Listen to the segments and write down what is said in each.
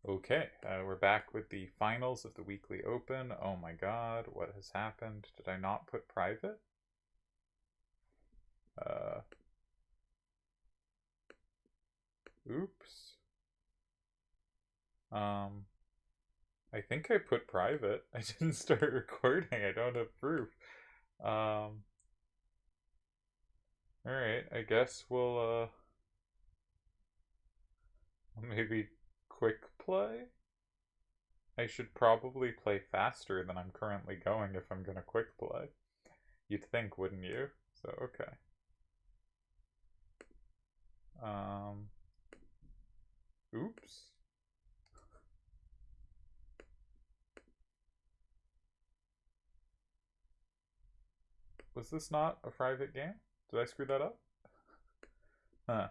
Okay, we're back with the finals of the weekly open. Oh my god, what has happened? Did I not put private? Oops. I think I put private. I didn't start recording. I don't have proof. Alright, I guess we'll, maybe quick play? I should probably play faster than I'm currently going if I'm gonna quick play. You'd think, wouldn't you? So, okay. Oops. Was this not a private game? Did I screw that up? Huh.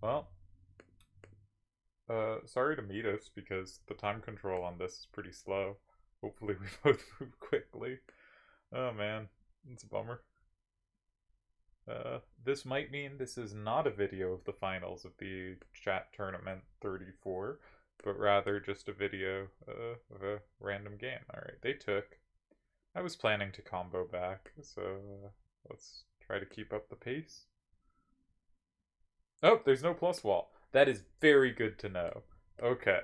Well, sorry to Midas because the time control on this is pretty slow. Hopefully we both move quickly. Oh man, it's a bummer. This might mean this is not a video of the finals of the chat tournament 34, but rather just a video of a random game. Alright, they took. I was planning to combo back, so let's try to keep up the pace. Oh, there's no plus wall. That is very good to know. Okay.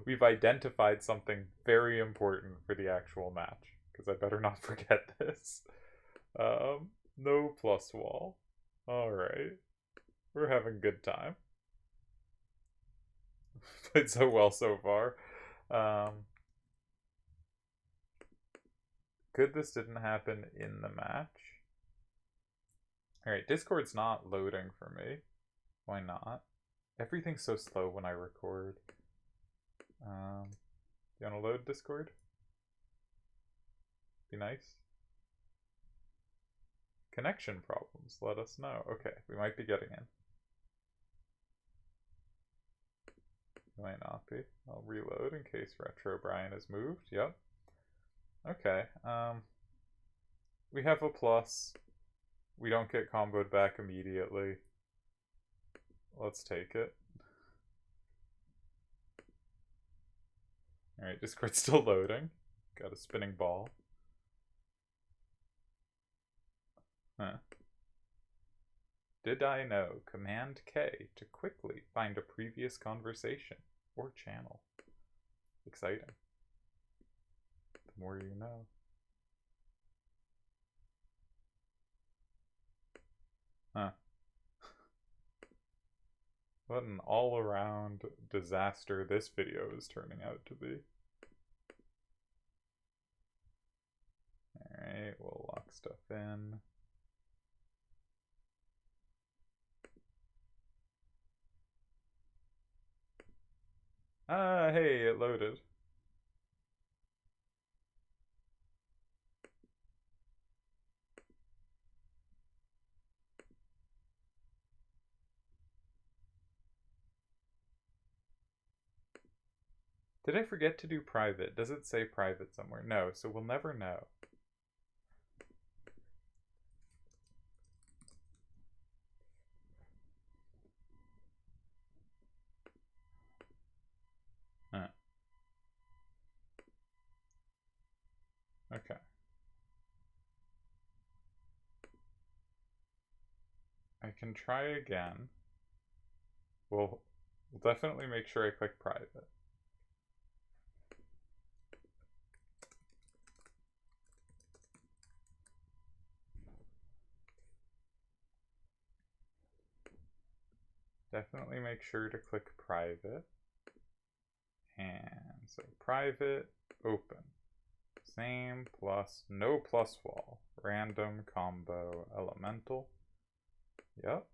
We've identified something very important for the actual match, because I better not forget this. No plus wall. Alright. We're having good time. Played so well so far. Good this didn't happen in the match. Alright, Discord's not loading for me. Why not? Everything's so slow when I record. You wanna load Discord? Be nice. Connection problems, let us know. Okay, we might be getting in. We might not be. I'll reload in case Retro Brian has moved. Yep. Okay, we have a plus. We don't get comboed back immediately. Let's take it. Alright, Discord's still loading. Got a spinning ball. Huh. Did I know Command K to quickly find a previous conversation or channel? Exciting. The more you know. Huh. What an all-around disaster this video is turning out to be. Alright, we'll lock stuff in. Ah, hey, it loaded. Did I forget to do private? Does it say private somewhere? No, so we'll never know. Huh. Okay. I can try again. We'll definitely make sure I click private. Definitely make sure to click private. And so private, open. Same plus, no plus wall. Random combo elemental. Yep.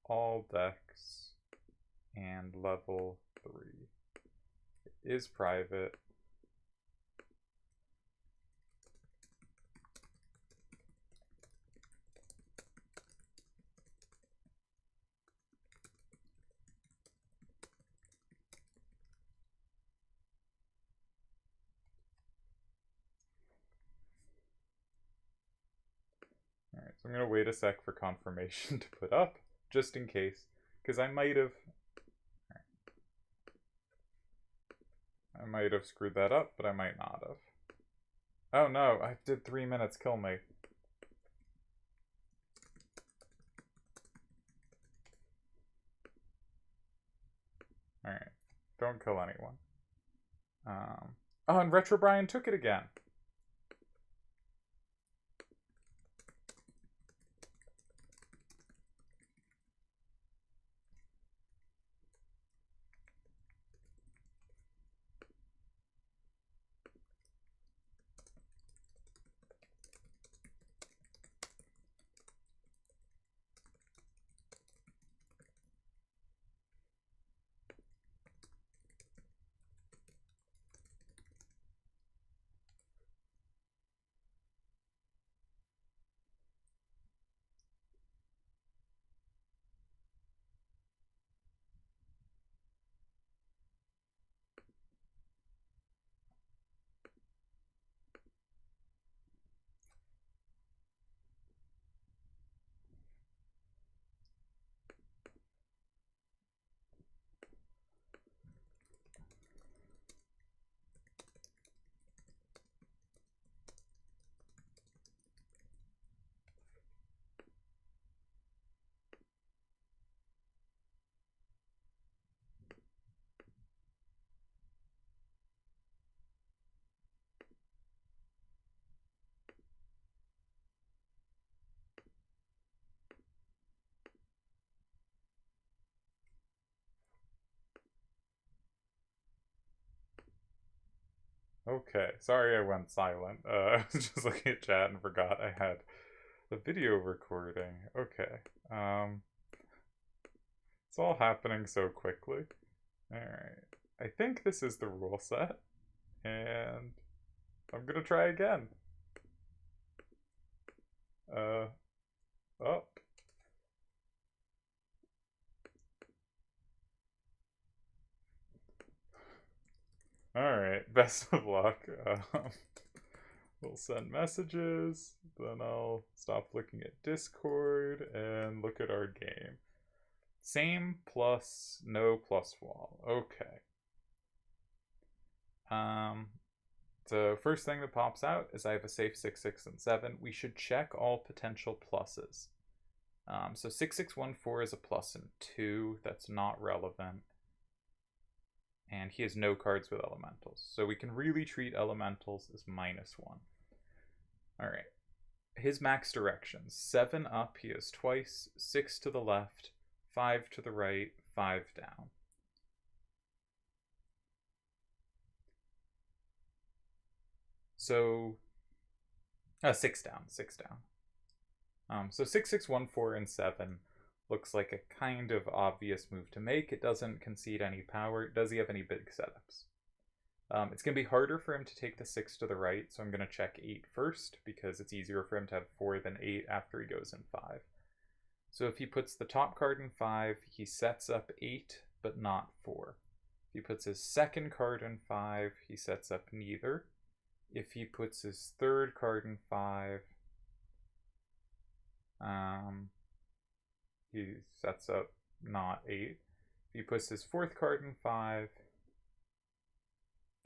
All decks and level 3. It is private. So I'm going to wait a sec for confirmation to put up, just in case, because I might have screwed that up, but I might not have. Oh no, I did 3 minutes, kill me. Alright, don't kill anyone. Oh, and Retro Brian took it again. Okay, sorry I went silent. I was just looking at chat and forgot I had the video recording. Okay, it's all happening so quickly. Alright, I think this is the rule set, and I'm gonna try again. Oh. Alright, best of luck. We'll send messages, then I'll stop looking at Discord and look at our game. Same plus no plus wall. Okay. The first thing that pops out is I have a safe 6, 6, and 7. We should check all potential pluses. So 6, 6, 1, 4 is a plus and 2. That's not relevant. And he has no cards with elementals. So we can really treat elementals as -1. Alright. His max directions. 7 up, he has twice. 6 to the left. 5 to the right. 5 down. So 6 down. 6 down. So 6, 6, 1, 4, and 7 looks like a kind of obvious move to make. It doesn't concede any power. Does he have any big setups? It's going to be harder for him to take the 6 to the right, so I'm going to check 8 first, because it's easier for him to have 4 than 8 after he goes in 5. So if he puts the top card in 5, he sets up 8, but not 4. If he puts his second card in 5, he sets up neither. If he puts his third card in 5, he sets up not 8. If he puts his fourth card in 5,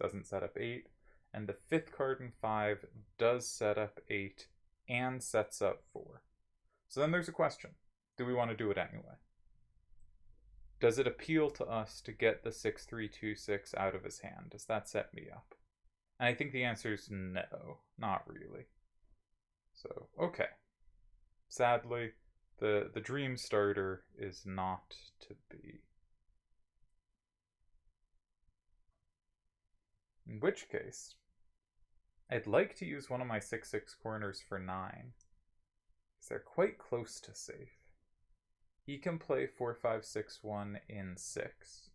doesn't set up 8. And the fifth card in 5 does set up 8 and sets up 4. So then there's a question. Do we want to do it anyway? Does it appeal to us to get the 6, 3, 2, 6 out of his hand? Does that set me up? And I think the answer is no, not really. So, okay. Sadly, the dream starter is not to be. In which case, I'd like to use one of my 6, 6 corners for 9. Because they're quite close to safe. He can play 4, 5, 6, 1 in 6.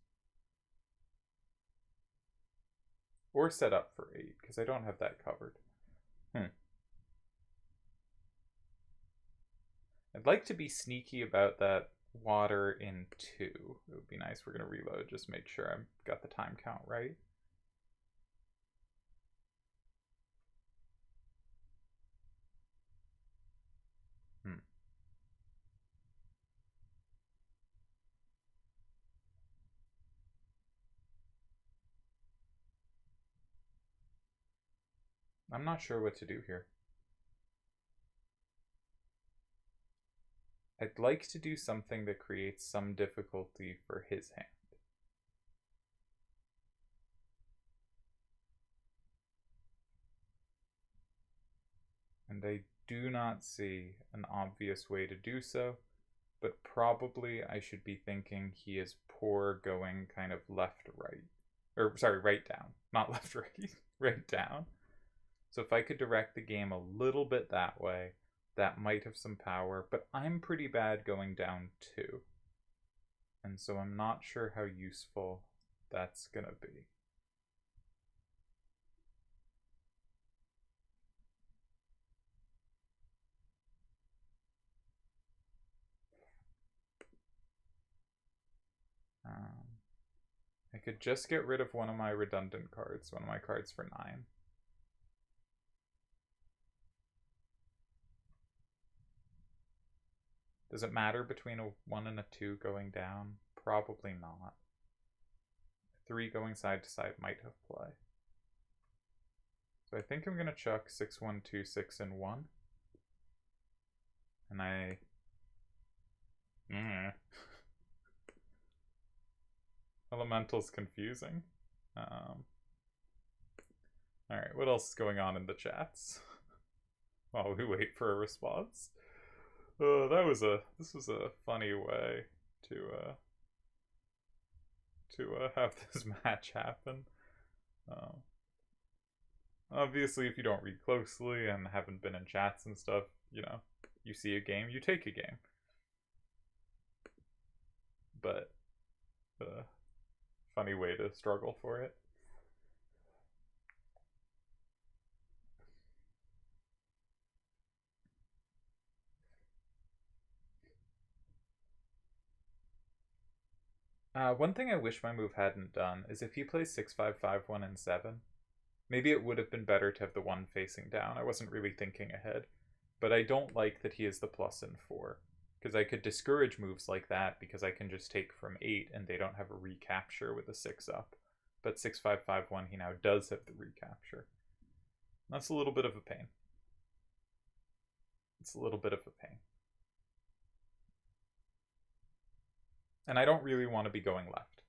Or set up for 8, because I don't have that covered. I'd like to be sneaky about that water in 2. It would be nice. We're going to reload, just make sure I've got the time count right. I'm not sure what to do here. I'd like to do something that creates some difficulty for his hand. And I do not see an obvious way to do so, but probably I should be thinking he is poor going kind of left, right. Or, sorry, right down. Not left, right. Right down. So if I could direct the game a little bit that way, that might have some power, but I'm pretty bad going down too. And so I'm not sure how useful that's gonna be. I could just get rid of one of my redundant cards, one of my cards for 9. Does it matter between a 1 and a 2 going down? Probably not. 3 going side to side might have play. So I think I'm going to chuck 6, 1, 2, 6, and 1. And I... Elemental's confusing. Alright, what else is going on in the chats? While we wait for a response. This was a funny way to have this match happen. Obviously, if you don't read closely and haven't been in chats and stuff, you know, you see a game, you take a game. But funny way to struggle for it. One thing I wish my move hadn't done is if he plays 6, 5, 5, 1, and 7, maybe it would have been better to have the 1 facing down. I wasn't really thinking ahead. But I don't like that he is the plus in 4. Because I could discourage moves like that because I can just take from 8 and they don't have a recapture with a 6 up. But 6, 5, 5, 1, he now does have the recapture. That's a little bit of a pain. It's a little bit of a pain. And I don't really want to be going left.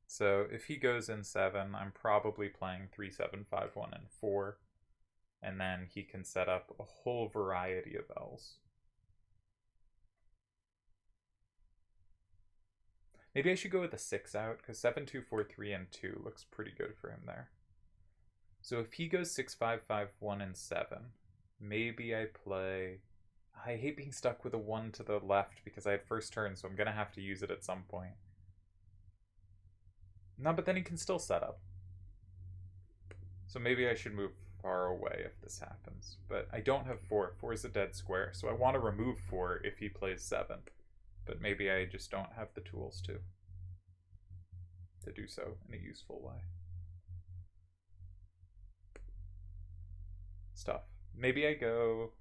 So if he goes in 7, I'm probably playing 3, 7, 5, 1, and 4. And then he can set up a whole variety of L's. Maybe I should go with a 6 out, because 7, 2, 4, 3, and 2 looks pretty good for him there. So if he goes 6, 5, 5, 1, and 7, maybe I play... I hate being stuck with a 1 to the left because I had first turn, so I'm going to have to use it at some point. No, but then he can still set up. So maybe I should move far away if this happens. But I don't have 4. 4 is a dead square, so I want to remove 4 if he plays 7. But maybe I just don't have the tools to do so in a useful way. Stuff. Maybe I go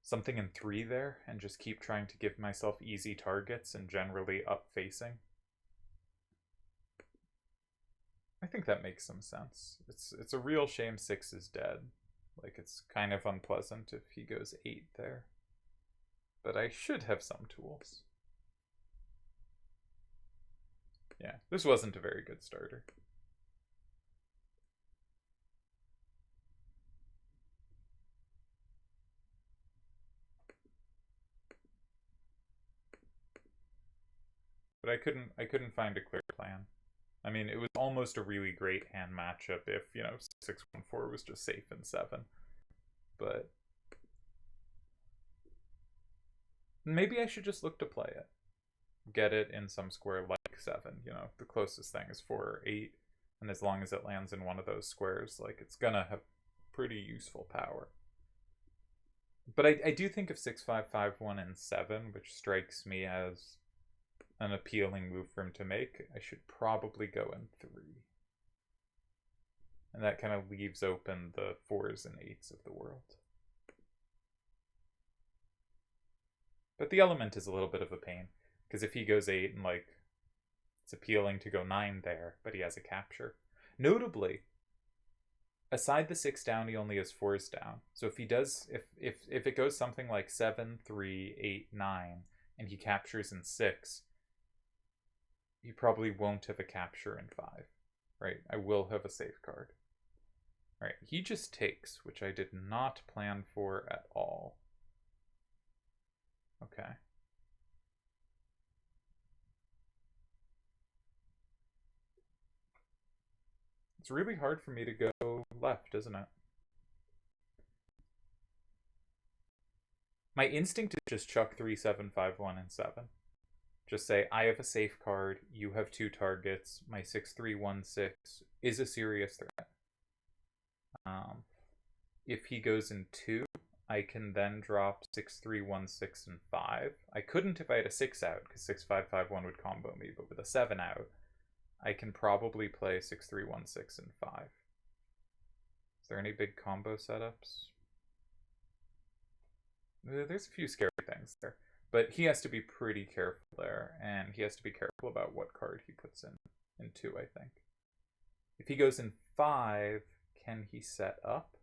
something in 3 there and just keep trying to give myself easy targets and generally up facing. I think that makes some sense. It's a real shame 6 is dead. Like, it's kind of unpleasant if he goes 8 there. But I should have some tools. Yeah, this wasn't a very good starter. But I couldn't find a clear plan. I mean, it was almost a really great hand matchup if, you know, 6, 1, 4 was just safe in 7. But maybe I should just look to play it. Get it in some square like 7. You know, the closest thing is 4 or 8. And as long as it lands in one of those squares, like, it's gonna have pretty useful power. But I do think of 6, 5, 5, 1, and 7, which strikes me as an appealing move for him to make. I should probably go in 3. And that kind of leaves open the 4s and 8s of the world. But the element is a little bit of a pain, because if he goes 8 and, like, it's appealing to go 9 there, but he has a capture. Notably, aside the 6 down, he only has 4s down. So if he does, if it goes something like 7, 3, 8, 9, and he captures in 6, he probably won't have a capture in 5, right? I will have a safeguard. Right, he just takes, which I did not plan for at all. Okay. It's really hard for me to go left, isn't it? My instinct is just chuck 3, 7, 5, 1, and 7. Just say, I have a safe card, you have 2 targets, my 6, 3, 1, 6 is a serious threat. If he goes in 2, I can then drop 6, 3, 1, 6, and 5. I couldn't if I had a 6 out, because 6, 5, 5, 1 would combo me, but with a 7 out, I can probably play 6, 3, 1, 6, and 5. Is there any big combo setups? There's a few scary things there. But he has to be pretty careful there, and he has to be careful about what card he puts in 2, I think. If he goes in 5, can he set up?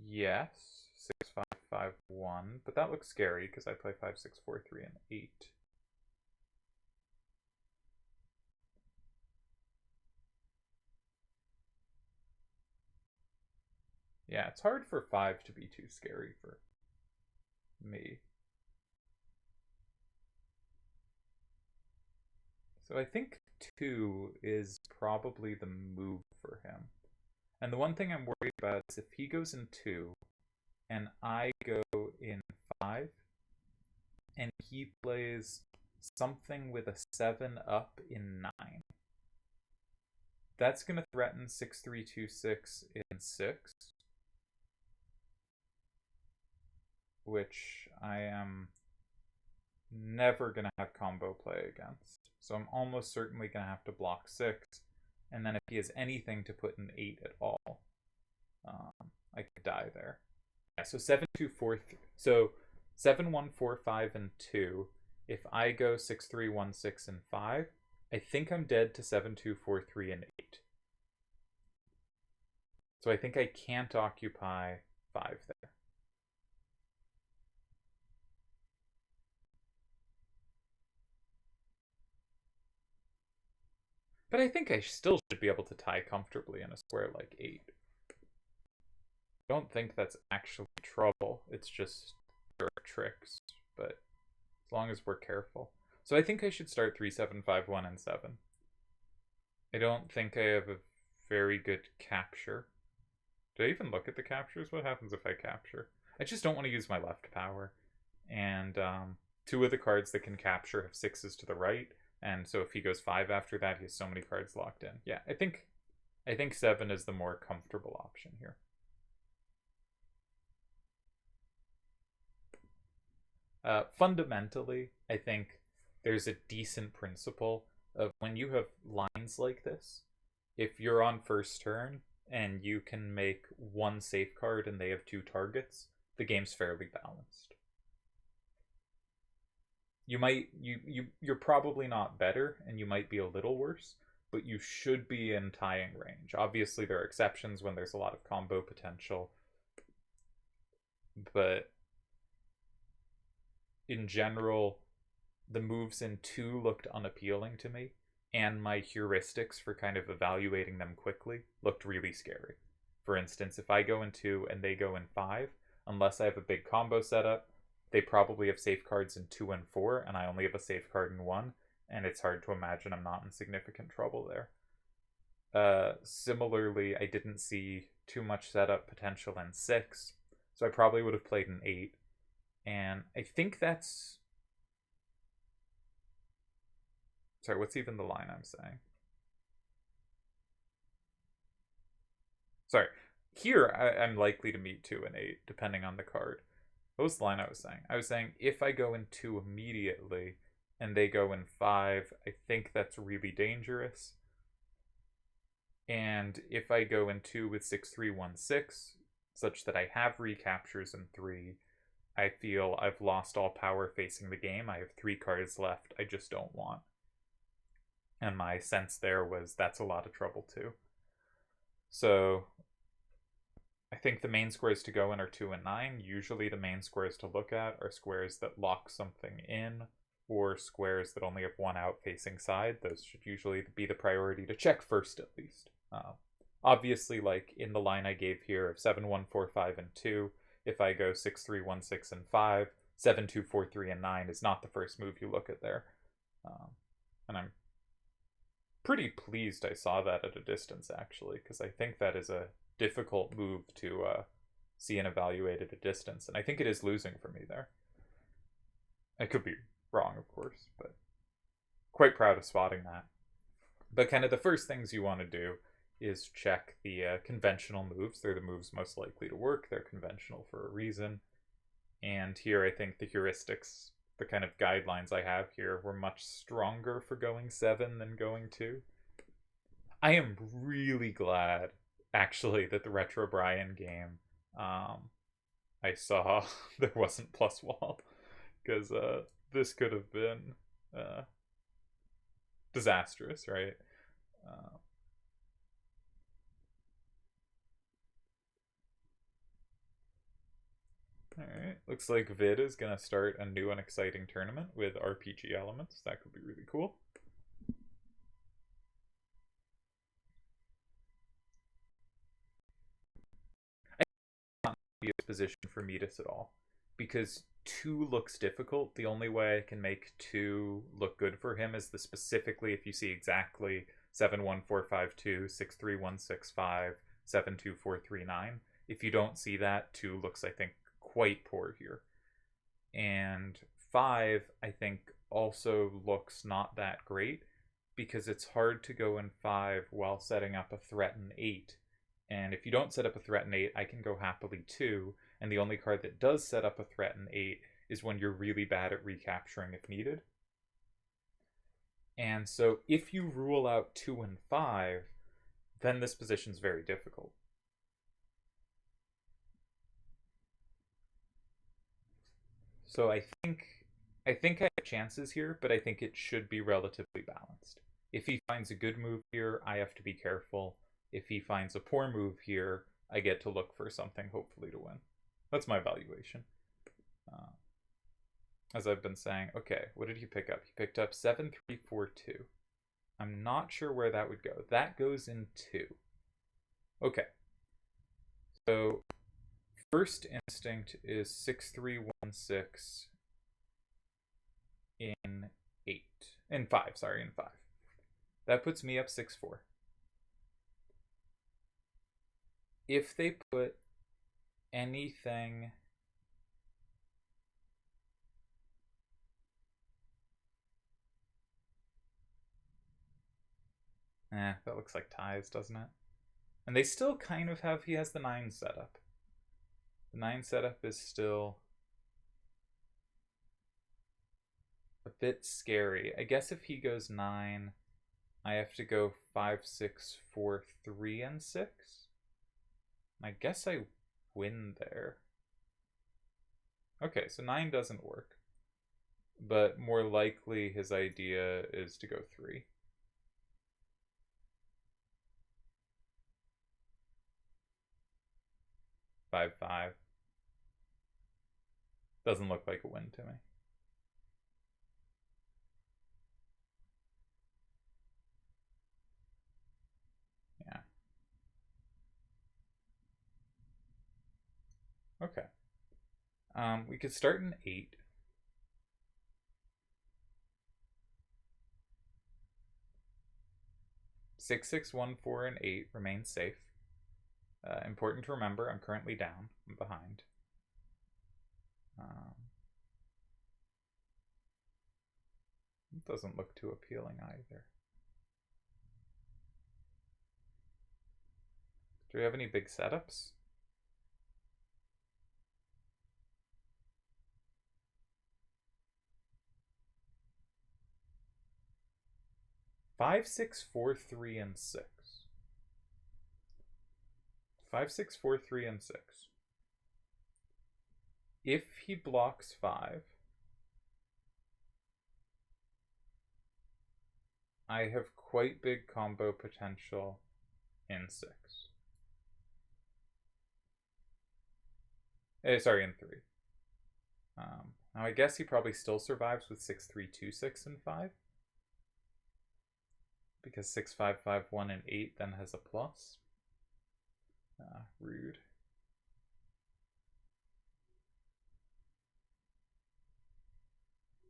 Yes. 6, 5, 5, 1. But that looks scary, because I play 5, 6, 4, 3, and 8. Yeah, it's hard for 5 to be too scary for me. So I think 2 is probably the move for him. And the one thing I'm worried about is if he goes in 2 and I go in 5 and he plays something with a 7 up in 9. That's going to threaten 6, 3, 2, 6 in 6. Which I am never going to have combo play against. So I'm almost certainly going to have to block 6. And then if he has anything to put in 8 at all, I could die there. Yeah, so 7, 2, 4, 3. So 7, 1, 4, 5, and 2. If I go 6, 3, 1, 6, and 5, I think I'm dead to 7, 2, 4, 3, and 8. So I think I can't occupy 5 there. But I think I still should be able to tie comfortably in a square like 8. I don't think that's actually trouble. It's just there are tricks. But as long as we're careful. So I think I should start 3, 7, 5, 1, and 7. I don't think I have a very good capture. Did I even look at the captures? What happens if I capture? I just don't want to use my left power. And 2 of the cards that can capture have 6s to the right. And so if he goes 5 after that, he has so many cards locked in. Yeah, I think 7 is the more comfortable option here. Fundamentally, I think there's a decent principle of when you have lines like this, if you're on first turn and you can make 1 safe card and they have 2 targets, the game's fairly balanced. You're probably not better, and you might be a little worse, but you should be in tying range. Obviously, there are exceptions when there's a lot of combo potential, but in general, the moves in 2 looked unappealing to me, and my heuristics for kind of evaluating them quickly looked really scary. For instance, if I go in 2 and they go in 5, unless I have a big combo setup, they probably have safe cards in 2 and 4, and I only have a safe card in 1, and it's hard to imagine I'm not in significant trouble there. Similarly, I didn't see too much setup potential in 6, so I probably would have played an 8. And I think that's... Sorry, what's even the line I'm saying? Sorry, here I'm likely to meet 2 and 8, depending on the card. What was the line I was saying? I was saying if I go in 2 immediately and they go in 5, I think that's really dangerous. And if I go in 2 with 6, 3, 1, 6, such that I have recaptures in 3, I feel I've lost all power facing the game. I have 3 cards left I just don't want. And my sense there was that's a lot of trouble too. So I think the main squares to go in are 2 and 9. Usually the main squares to look at are squares that lock something in, or squares that only have one out-facing side. Those should usually be the priority to check first, at least. Obviously, like in the line I gave here of 7, 1, 4, 5, and 2, if I go 6, 3, 1, 6, and 5, 7, 2, 4, 3, and 9 is not the first move you look at there. And I'm pretty pleased I saw that at a distance, actually, because I think that is a difficult move to see and evaluate at a distance, and I think it is losing for me there. I could be wrong, of course, but quite proud of spotting that. But kind of the first things you want to do is check the conventional moves. They're the moves most likely to work. They're conventional for a reason. And here I think the heuristics, the kind of guidelines I have here, were much stronger for going 7 than going 2. I am really glad, actually, that the Retro Brian game, I saw there wasn't plus wall, because this could have been disastrous, right? Alright, looks like Vid is going to start a new and exciting tournament with RPG elements. That could be really cool. I can't be a position for Midas at all, because 2 looks difficult. The only way I can make 2 look good for him is specifically if you see exactly 7, 1, 4, 5, 2, 6, 3, 1, 6, 5, 7, 2, 4, 3, 9. If you don't see that, 2 looks, I think, quite poor here. And 5, I think, also looks not that great, because it's hard to go in 5 while setting up a threat in 8. And if you don't set up a threat in 8, I can go happily 2, and the only card that does set up a threat in 8 is when you're really bad at recapturing if needed. And so if you rule out 2 and 5, then this position's very difficult. So I think I have chances here, but I think it should be relatively balanced. If he finds a good move here, I have to be careful. If he finds a poor move here, I get to look for something, hopefully, to win. That's my valuation. As I've been saying, okay, what did he pick up? He picked up 7, 3, 4, 2. I'm not sure where that would go. That goes in 2. Okay. So, first instinct is 6, 3, 1, 6 in 8. In 5, sorry, in 5. That puts me up 6, 4. If they put anything... that looks like ties, doesn't it? And they still kind of have... He has the 9 setup. The 9 setup is still a bit scary. I guess if he goes 9, I have to go 5, 6, 4, 3, and 6. I guess I win there. Okay, so 9 doesn't work. But more likely his idea is to go 3. Five, 5. Doesn't look like a win to me. Yeah. Okay. We could start in 8. Six, 6, 1, 4, and 8 remain safe. Important to remember, I'm currently down. I'm behind. It doesn't look too appealing either. Do we have any big setups? Five, 6, 4, 3, and 6. 5, 6, 4, 3, and 6. If he blocks 5, I have quite big combo potential in 6. Sorry, in 3. Now I guess he probably still survives with 6, 3, 2, 6, and 5. Because 6, 5, 5, 1, and 8 then has a plus. Rude.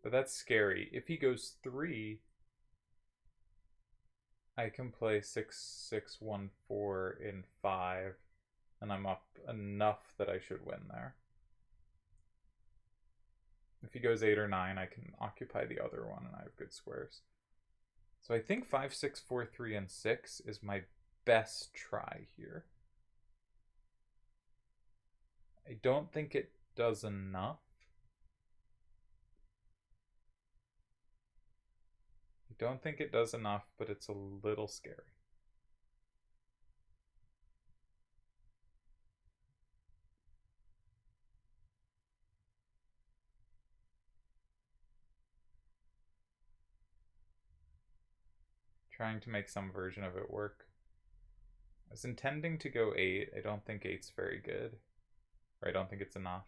But that's scary. If he goes 3, I can play 6, 6, 1, 4 in 5, and I'm up enough that I should win there. If he goes 8 or 9, I can occupy the other one, and I have good squares. So I think 5, 6, 4, 3, and 6 is my best try here. I don't think it does enough. I don't think it does enough, but it's a little scary. Trying to make some version of it work. I was intending to go 8. I don't think 8's very good. Or I don't think it's enough.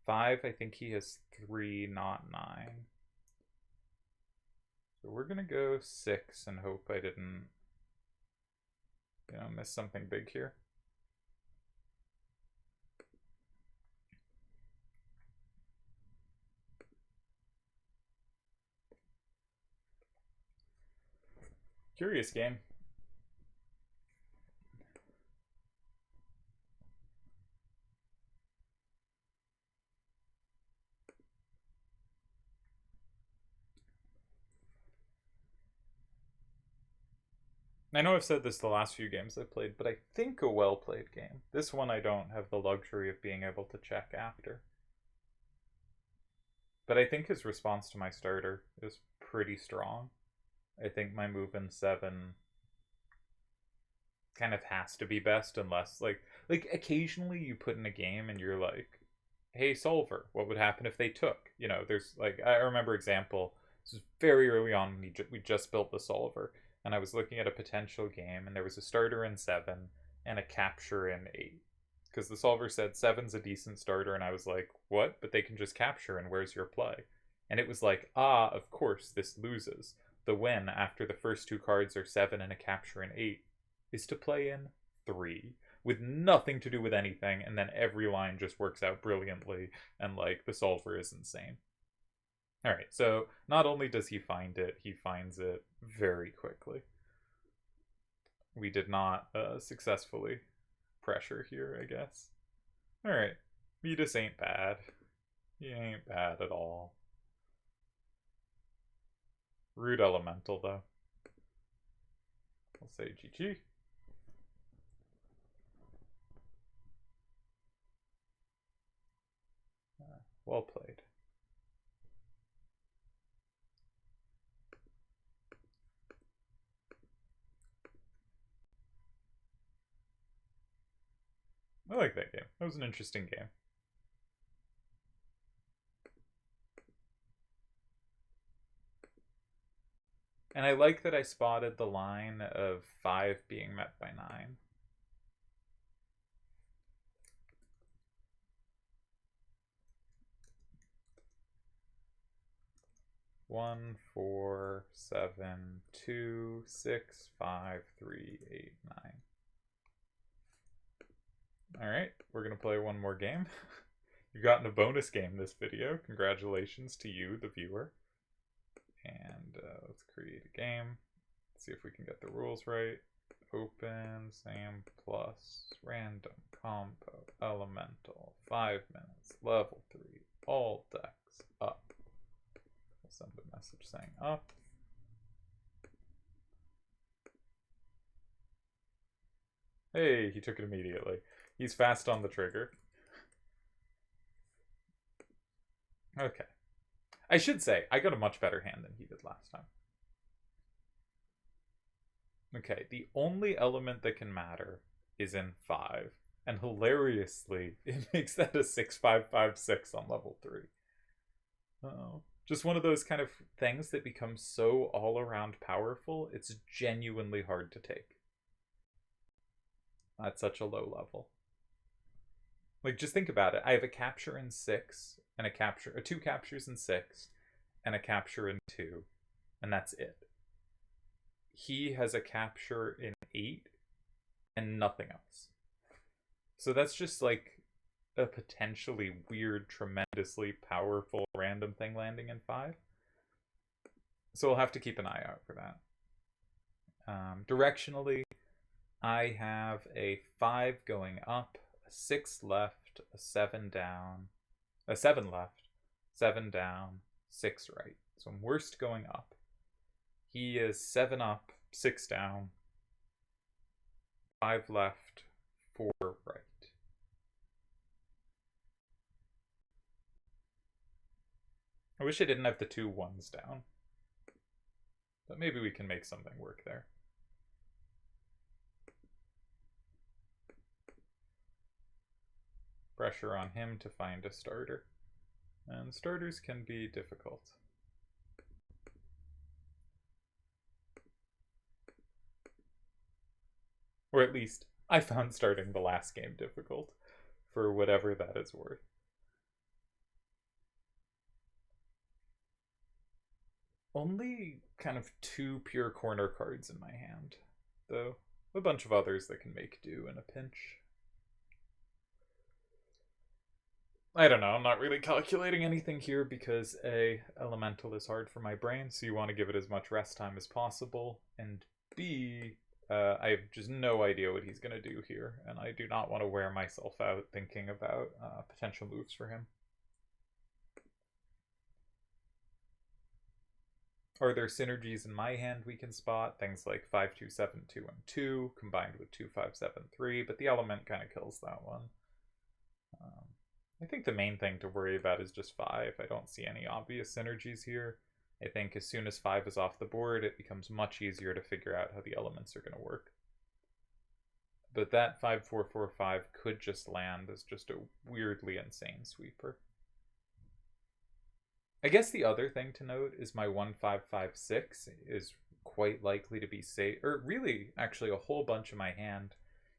5, I think he has 3, not 9. So we're gonna go 6 and hope I didn't, miss something big here. Curious game. I know I've said this the last few games I've played, but I think a well-played game. This one I don't have the luxury of being able to check after. But I think his response to my starter is pretty strong. I think my move in 7 kind of has to be best unless like occasionally you put in a game and you're like, hey solver, what would happen if they took? There's like, I remember example, this was very early on when we just built the solver, and I was looking at a potential game and there was a starter in 7 and a capture in 8. Because the solver said 7's a decent starter, and I was like, what? But they can just capture, and where's your play? And it was like, of course, this loses. The win after the first 2 cards are 7 and a capture in 8 is to play in 3 with nothing to do with anything, and then every line just works out brilliantly, and like the solver is insane. Alright, so not only does he find it, he finds it very quickly. We did not successfully pressure here, I guess. Alright, Midas ain't bad. He ain't bad at all. Rude elemental, though. I'll say GG. Well played. I like that game. That was an interesting game. And I like that I spotted the line of 5 being met by 9. One, 4, 7, 2, 6, 5, 3, 8, 9. Alright, we're going to play one more game. You've gotten a bonus game this video. Congratulations to you, the viewer. And let's create a game. See if we can get the rules right. Open, same plus, random, combo, elemental, 5 minutes, level 3, all decks, up. We'll send a message saying up. Hey, he took it immediately. He's fast on the trigger. Okay. I should say, I got a much better hand than he did last time. Okay, the only element that can matter is in 5. And hilariously, it makes that a 6-5-5-6 on level 3. Uh-oh. Just one of those kind of things that becomes so all around powerful, it's genuinely hard to take at such a low level. Like, just think about it. I have a capture in 6, and a capture, two captures in 6, and a capture in 2, and that's it. He has a capture in 8, and nothing else. So that's just like a potentially weird, tremendously powerful random thing landing in 5. So we'll have to keep an eye out for that. Directionally, I have a 5 going up, a 6 left, a 7 down, a 7 left, 7 down, 6 right. So I'm worst going up. He is 7 up, 6 down, 5 left, 4 right. I wish I didn't have the 2 1s down. But maybe we can make something work there. Pressure on him to find a starter. And starters can be difficult. Or at least, I found starting the last game difficult, for whatever that is worth. Only kind of 2 pure corner cards in my hand, though a bunch of others that can make do in a pinch. I don't know, I'm not really calculating anything here because A, Elemental is hard for my brain, so you want to give it as much rest time as possible, and B, I have just no idea what he's going to do here, and I do not want to wear myself out thinking about potential moves for him. Are there synergies in my hand we can spot? Things like 5, 2, 7, 2, and 2 combined with 2, 5, 7, 3, but the element kind of kills that one. I think the main thing to worry about is just 5. I don't see any obvious synergies here. I think as soon as 5 is off the board, it becomes much easier to figure out how the elements are going to work. But that 5, 4, 4, 5 could just land as just a weirdly insane sweeper. I guess the other thing to note is my 1, 5, 5, 6 is quite likely to be safe, or really, actually, a whole bunch of my hand,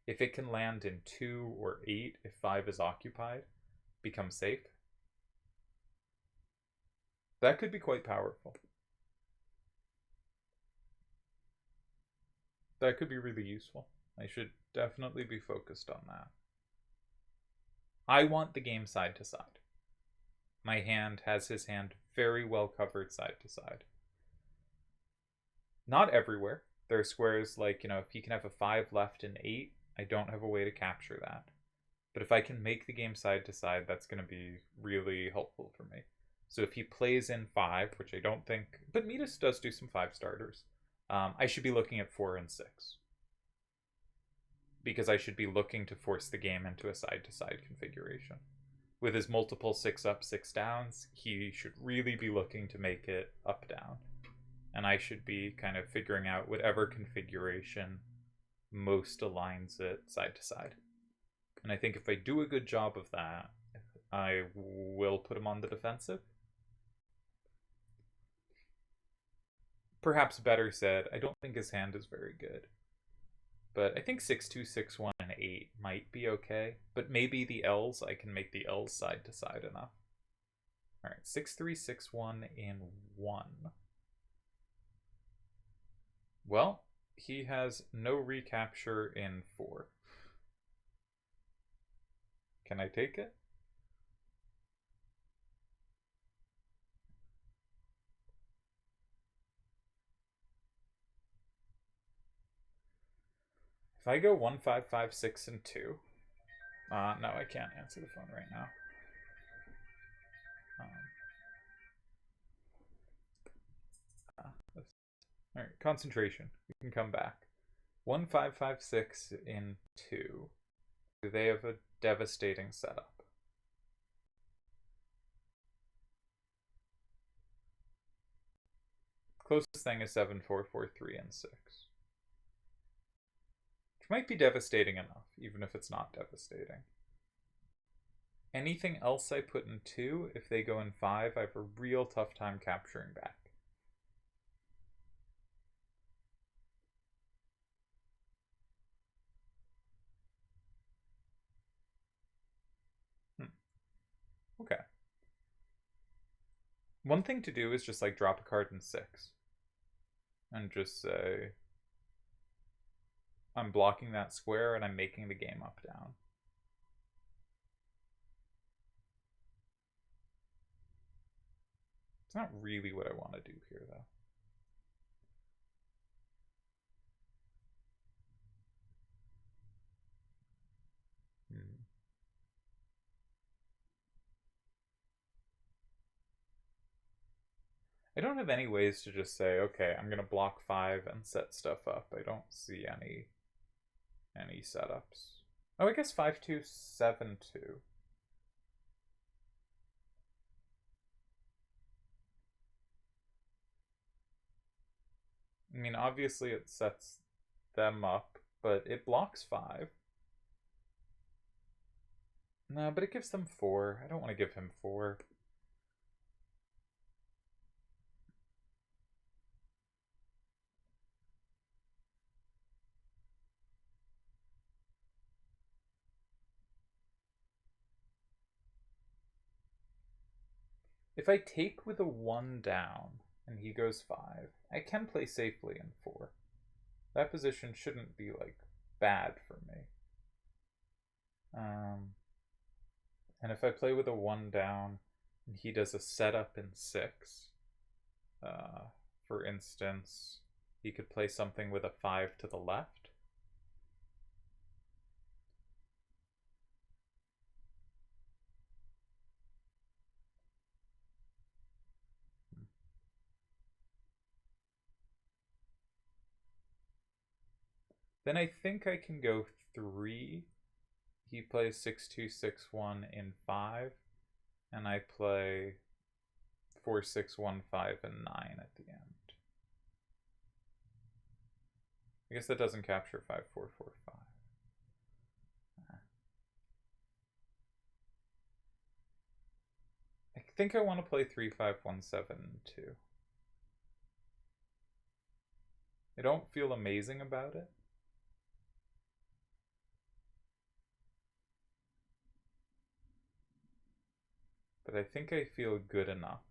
if it can land in 2 or 8, if 5 is occupied, become safe. That could be quite powerful. That could be really useful. I should definitely be focused on that. I want the game side to side. My hand has his hand very well covered side to side. Not everywhere. There are squares like, if he can have a 5 left and 8, I don't have a way to capture that. But if I can make the game side to side, that's going to be really helpful for me. So if he plays in 5, which I don't think, but Midas does do some 5 starters, I should be looking at 4 and 6. Because I should be looking to force the game into a side to side configuration. With his multiple 6 up, 6 downs, he should really be looking to make it up down. And I should be kind of figuring out whatever configuration most aligns it side to side. And I think if I do a good job of that, I will put him on the defensive. Perhaps better said, I don't think his hand is very good. But I think 6, 2, 6, 1, and 8 might be okay. But maybe the L's, I can make the L's side to side enough. Alright, 6, 3, 6, 1, and 1. Well, he has no recapture in 4. Can I take it? If I go 1, 5, 5, 6, and 2. No, I can't answer the phone right now. Alright, concentration. We can come back. 1, 5, 5, 6 in 2. Do they have a devastating setup? Closest thing is 7, 4, 4, 3, and 6. Which might be devastating enough, even if it's not devastating. Anything else I put in 2, if they go in 5, I have a real tough time capturing back. Okay. One thing to do is just like drop a card in 6. And just say, I'm blocking that square and I'm making the game up down. It's not really what I want to do here, though. I don't have any ways to just say, okay, I'm gonna block 5 and set stuff up. I don't see any setups. Oh, I guess 5-2-7-2. I mean, obviously it sets them up, but it blocks 5. No, but it gives them 4. I don't want to give him 4. If I take with a 1 down and he goes 5, I can play safely in 4. That position shouldn't be, like, bad for me. And if I play with a 1 down and he does a setup in 6, for instance, he could play something with a 5 to the left. Then I think I can go 3. He plays 6-2-6-1 in 5, and I play 4-6-1-5 and 9 at the end. I guess that doesn't capture 5-4-4-5. I think I want to play 3-5-1-7-2. I don't feel amazing about it. But I think I feel good enough.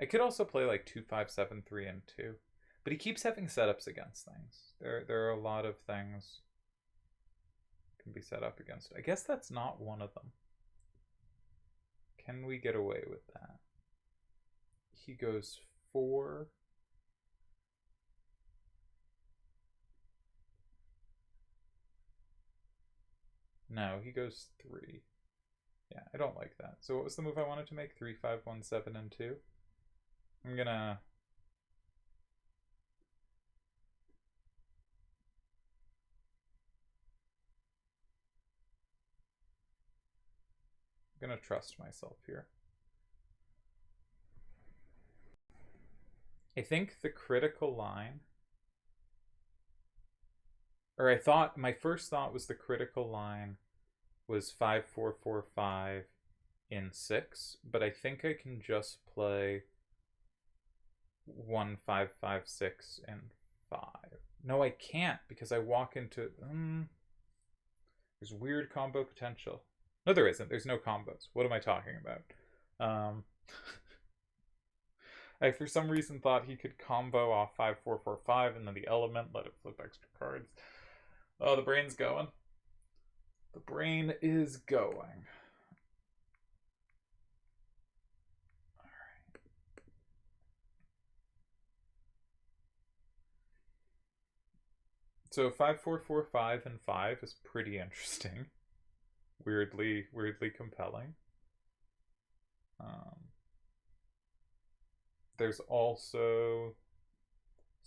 I could also play like 2-5-7-3 and 2. But he keeps having setups against things. There are a lot of things can be set up against. I guess that's not one of them. Can we get away with that? He goes 4. No, he goes 3. Yeah, I don't like that. So what was the move I wanted to make? 3-5-1-7-2? I'm gonna... trust myself here. I think the critical line... Or I thought... My first thought was the critical line was 5-4-4-5 in 6, but I think I can just play 1-5-5-6 in 5. No, I can't, because I walk into... there's weird combo potential. No, there isn't. There's no combos. What am I talking about? I, for some reason, thought he could combo off 5-4-4-5 and then the element, let it flip extra cards. Oh, the brain's going. The brain is going. Alright. So 5-4-4-5 and 5 is pretty interesting. Weirdly compelling. There's also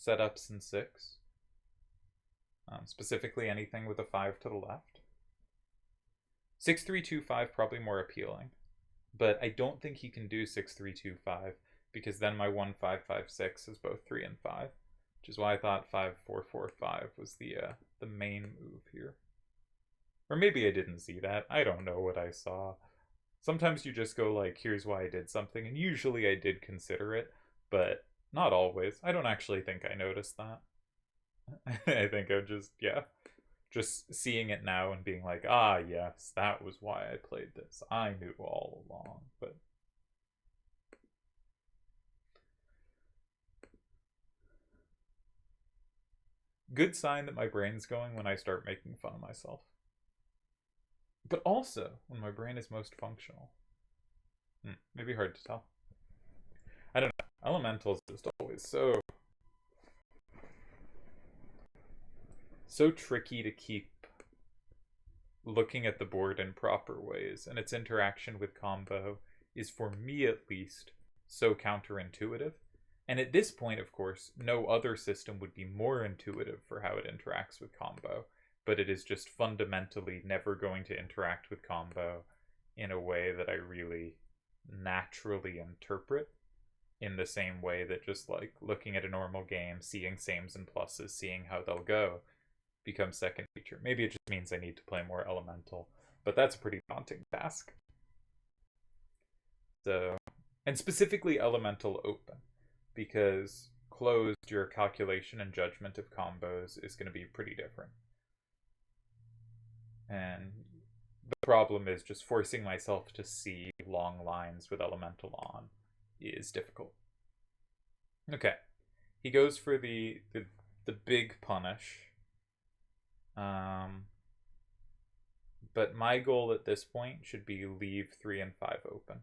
setups in 6. Specifically anything with a 5 to the left. 6-3-2-5 probably more appealing. but I don't think he can do 6-3-2-5 because then my 1-5-5-6 is both 3 and 5, which is why I thought 5-4-4-5 was the main move here. Or maybe I didn't see that. I don't know what I saw. Sometimes you just go like, here's why I did something, and usually I did consider it, but not always. I don't actually think I noticed that. I think I'm just seeing it now and being like, ah, yes, that was why I played this. I knew all along, but good sign that my brain's going when I start making fun of myself. But also when my brain is most functional. Maybe hard to tell. I don't know. Elemental's just always so tricky to keep looking at the board in proper ways, and its interaction with combo is, for me at least, so counterintuitive. And at this point, of course, no other system would be more intuitive for how it interacts with combo, but it is just fundamentally never going to interact with combo in a way that I really naturally interpret, in the same way that just like looking at a normal game, seeing sames and pluses, seeing how they'll go, becomes second nature. Maybe it just means I need to play more elemental, but that's a pretty daunting task. So, and specifically elemental open, because closed, your calculation and judgment of combos is going to be pretty different. And the problem is just forcing myself to see long lines with elemental on is difficult. Okay, he goes for the big punish. But my goal at this point should be leave 3 and 5 open.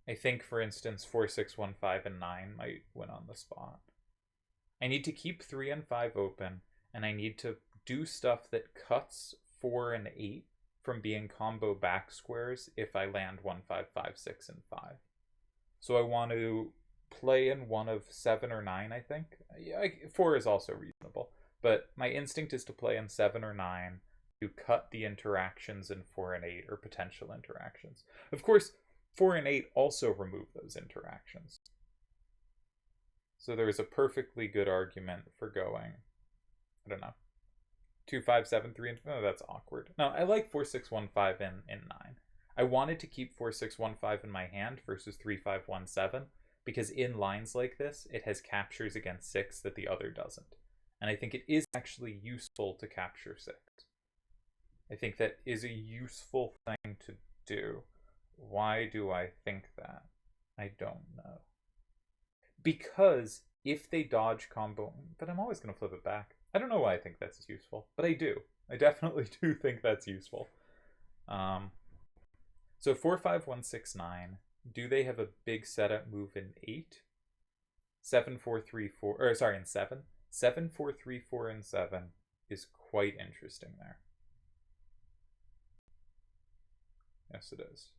I think, for instance, 4, 6, 1, 5, and 9 might win on the spot. I need to keep 3 and 5 open, and I need to do stuff that cuts 4 and 8 from being combo back squares if I land 1, 5, 5, 6, and 5. So I want to play in one of 7 or 9, I think. 4 is also reasonable, but my instinct is to play in 7 or 9 to cut the interactions in 4 and 8, or potential interactions. Of course, 4 and 8 also remove those interactions. So there is a perfectly good argument for going, I don't know, 2, 5, 7, 3, and oh, that's awkward. No, I like 4, 6, 1, 5 in 9. I wanted to keep 4, 6, 1, 5 in my hand versus 3, 5, 1, 7, because in lines like this, it has captures against 6 that the other doesn't. And I think it is actually useful to capture 6. I think that is a useful thing to do. Why do I think that? I don't know. Because if they dodge combo, but I'm always going to flip it back. I don't know why I think that's useful, but I do. I definitely do think that's useful. So 4, 5, 1, 6, 9. Do they have a big setup move in 8? 7, 4, 3, 4, or sorry, in 7. 7, 4, 3, 4, and 7 is quite interesting there. Yes, it is.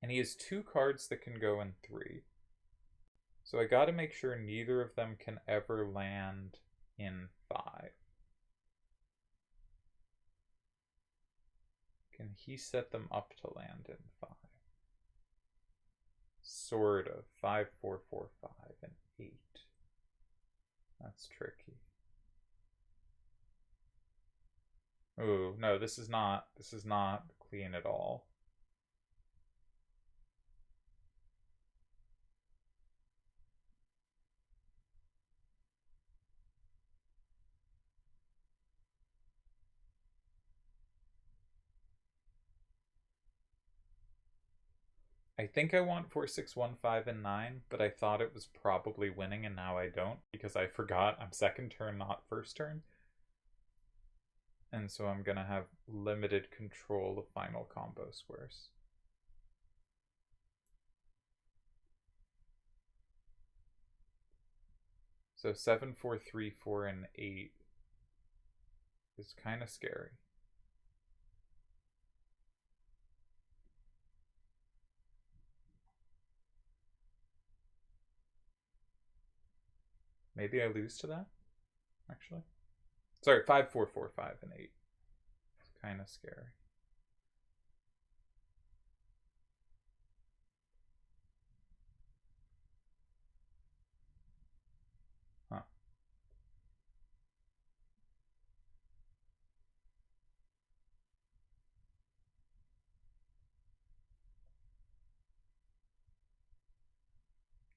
And he has 2 cards that can go in 3. So I gotta make sure neither of them can ever land in 5. Can he set them up to land in 5? Sort of. 5, 4, 4, 5, and 8. That's tricky. Ooh, no, this is not clean at all. I think I want 4, 6, 1, 5, and 9, but I thought it was probably winning, and now I don't, because I forgot I'm second turn, not first turn. And so I'm going to have limited control of final combo squares. So 7, 4, 3, 4, and 8 is kind of scary. Maybe I lose to that, actually. Sorry, 5, 4, 4, 5, and 8. It's kind of scary. Huh.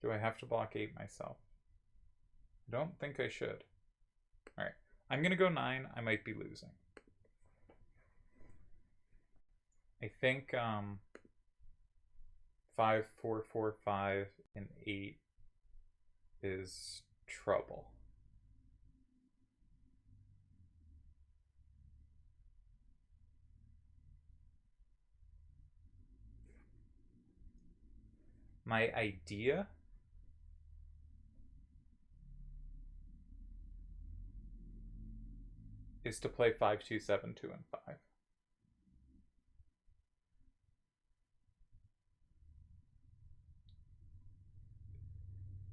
Do I have to block 8 myself? I don't think I should. Alright. I'm going to go 9. I might be losing. I think 5, 4, 4, 5, and 8 is trouble. My idea is to play 5, 2, 7, 2, and 5.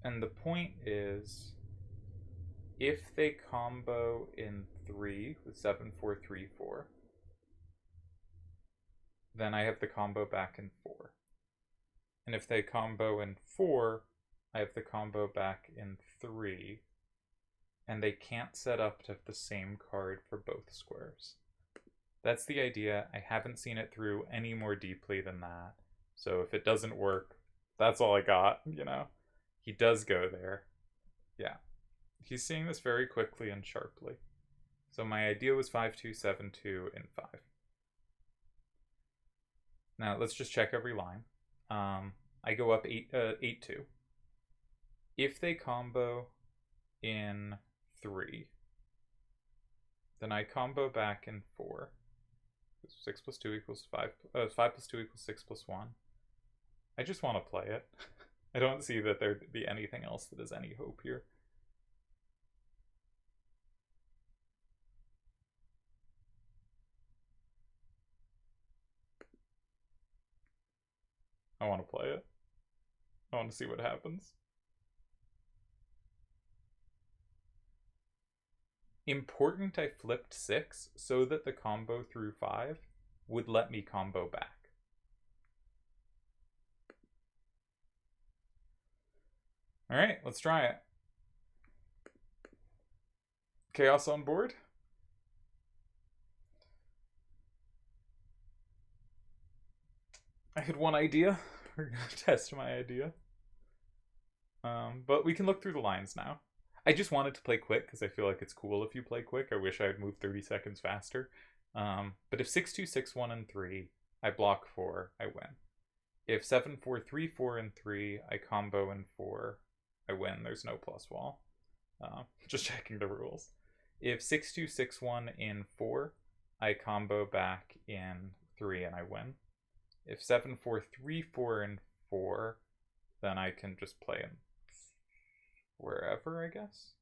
And the point is, if they combo in 3 with 7, 4, 3, 4, then I have the combo back in 4. And if they combo in 4, I have the combo back in 3. And they can't set up to have the same card for both squares. That's the idea. I haven't seen it through any more deeply than that. So if it doesn't work, that's all I got, you know? He does go there. Yeah. He's seeing this very quickly and sharply. So my idea was 5, 2, 7, 2, and 5. Now let's just check every line. I go up 8, 8, 2. If they combo in 3, then I combo back in 4. 6 plus 2 equals 5. 5 plus 2 equals 6 plus 1. I just want to play it. I don't see that there'd be anything else that has any hope here. I want to play it. I want to see what happens. Important I flipped 6 so that the combo through 5 would let me combo back. Alright, let's try it. Chaos on board. I had one idea. We're gonna test my idea. But we can look through the lines now. I just wanted to play quick because I feel like it's cool if you play quick. I wish I would move 30 seconds faster. But if 6, 2, 6, 1, and 3, I block 4, I win. If 7, 4, 3, 4, and 3, I combo in 4, I win. There's no plus wall. Just checking the rules. If 6, 2, 6, 1 in 4, I combo back in 3 and I win. If 7, 4, 3, 4, and 4, then I can just play in wherever, I guess.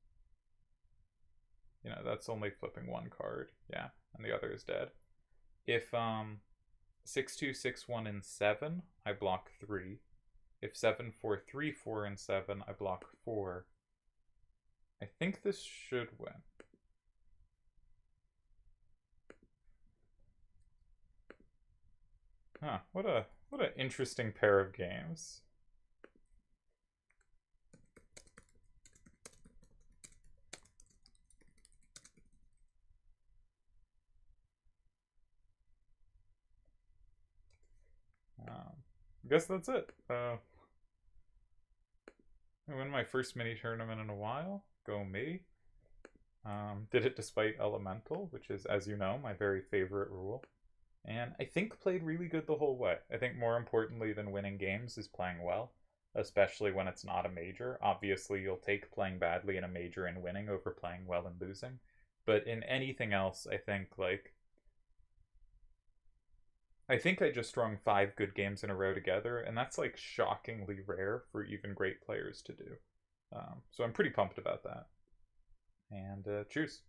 You know, that's only flipping one card. Yeah, and the other is dead. If 6, 2, 6, 1, and 7, I block 3. If 7, 4, 3, 4, and 7, I block 4. I think this should win. Huh, what an interesting pair of games. I guess that's it. I win my first mini tournament in a while. Go me. Did it despite Elemental, which is, as you know, my very favorite rule. And I think played really good the whole way. I think more importantly than winning games is playing well, especially when it's not a major. Obviously, you'll take playing badly in a major and winning over playing well and losing. But in anything else, I think, I just strung 5 good games in a row together, and that's, shockingly rare for even great players to do. So I'm pretty pumped about that. And cheers.